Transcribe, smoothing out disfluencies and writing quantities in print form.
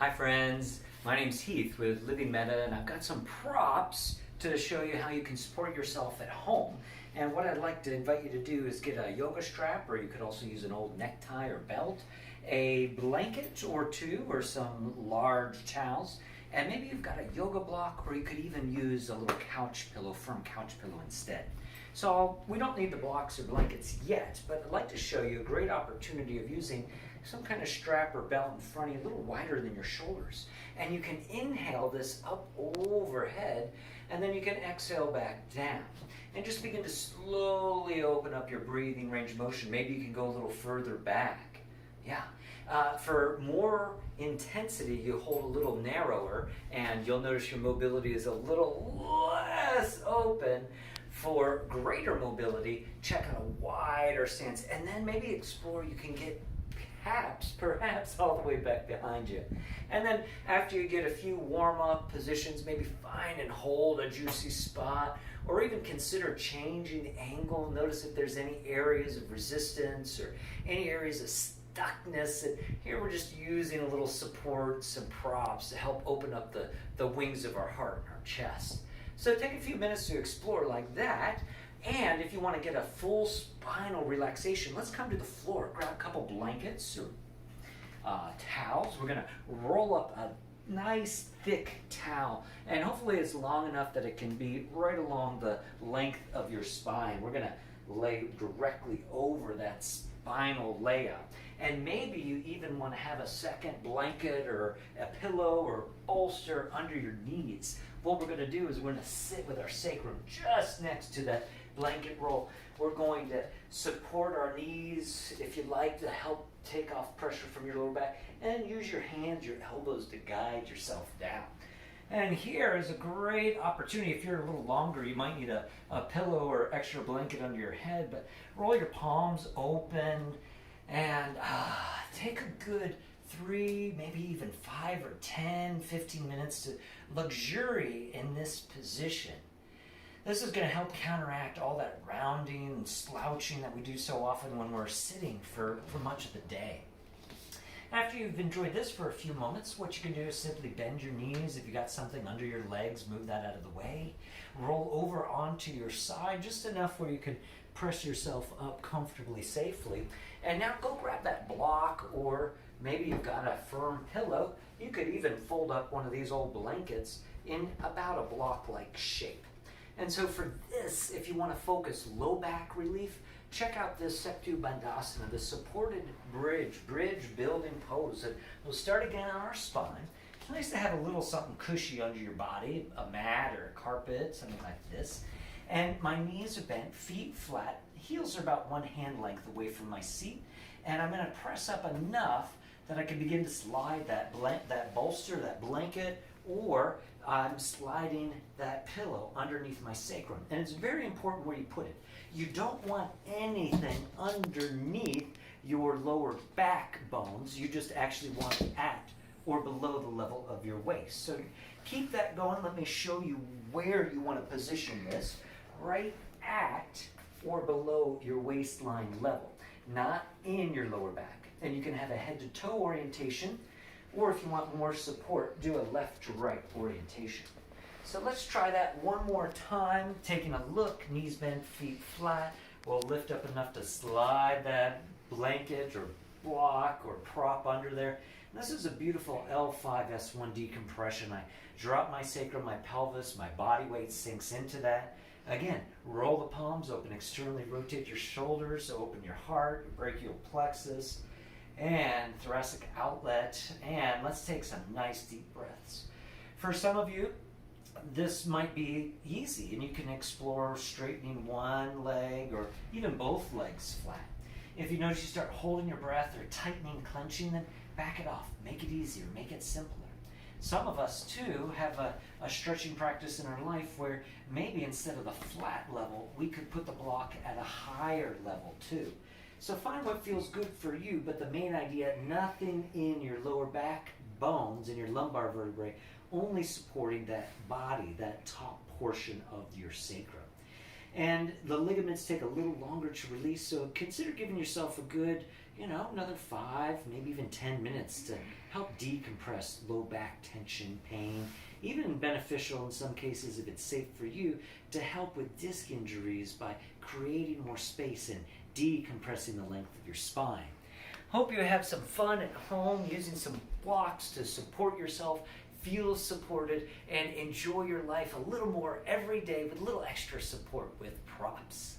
Hi friends, my name's Heath with Living Meta, and I've got some props to show you how you can support yourself at home. And what I'd like to invite you to do is get a yoga strap, or you could also use an old necktie or belt, a blanket or two, or some large towels, and maybe you've got a yoga block, or you could even use a little couch pillow, firm couch pillow instead. So we don't need the blocks or blankets yet, but I'd like to show you a great opportunity of using some kind of strap or belt in front of you, a little wider than your shoulders. And you can inhale this up overhead, and then you can exhale back down. And just begin to slowly open up your breathing range of motion. Maybe you can go a little further back. Yeah. For more intensity, you hold a little narrower, and you'll notice your mobility is a little less open. For greater mobility, check out a wider stance, and then maybe explore. You can get perhaps all the way back behind you. And then after you get a few warm-up positions, maybe find and hold a juicy spot, or even consider changing the angle. Notice if there's any areas of resistance or any areas of stuckness. And here we're just using a little support, some props to help open up the wings of our heart and our chest. So take a few minutes to explore like that. And if you want to get a full spinal relaxation, let's come to the floor. Grab a couple blankets or towels. We're going to roll up a nice thick towel, and hopefully it's long enough that it can be right along the length of your spine. We're going to lay directly over that spinal layout. And maybe you even want to have a second blanket or a pillow or bolster under your knees. What we're going to do is we're going to sit with our sacrum just next to that blanket roll. We're going to support our knees, if you like, to help take off pressure from your lower back, and use your hands, your elbows to guide yourself down. And here is a great opportunity. If you're a little longer, you might need a pillow or extra blanket under your head, but roll your palms open and take a good 3, maybe even 5 or 10, 15 minutes to luxuriate in this position. This is going to help counteract all that rounding and slouching that we do so often when we're sitting for much of the day. After you've enjoyed this for a few moments, what you can do is simply bend your knees. If you got something under your legs, move that out of the way. Roll over onto your side, just enough where you can press yourself up comfortably, safely. And now go grab that block, or maybe you've got a firm pillow. You could even fold up one of these old blankets in about a block-like shape. And so for this, if you want to focus low back relief, check out this Setu Bandhasana, the supported bridge building pose. And we'll start again on our spine. It's nice to have a little something cushy under your body, a mat or a carpet, something like this. And my knees are bent, feet flat, heels are about 1 hand length away from my seat. And I'm going to press up enough that I can begin to slide that bolster, that blanket, or I'm sliding that pillow underneath my sacrum. And it's very important where you put it. You don't want anything underneath your lower back bones. You just actually want it at or below the level of your waist. So keep that going. Let me show you where you want to position this. Right at or below your waistline level, not in your lower back. And you can have a head to toe orientation, or if you want more support, do a left to right orientation. So let's try that one more time. Taking a look, knees bent, feet flat. We'll lift up enough to slide that blanket or block or prop under there. And this is a beautiful L5-S1 decompression. I drop my sacrum, my pelvis, my body weight sinks into that. Again, roll the palms open, externally rotate your shoulders, open your heart, your brachial plexus, and thoracic outlet. And let's take some nice deep breaths. For some of you, this might be easy, and you can explore straightening one leg or even both legs flat. If you notice you start holding your breath or tightening, clenching, then back it off. Make it easier, make it simpler. Some of us, too, have a stretching practice in our life where maybe instead of the flat level, we could put the block at a higher level, too. So find what feels good for you, but the main idea, nothing in your lower back bones, in your lumbar vertebrae, only supporting that body, that top portion of your sacrum. And the ligaments take a little longer to release, so consider giving yourself a good, another 5, maybe even 10 minutes to help decompress low back tension, pain, even beneficial in some cases if it's safe for you to help with disc injuries by creating more space and decompressing the length of your spine. Hope you have some fun at home using some blocks to support yourself, feel supported, and enjoy your life a little more every day with a little extra support with props.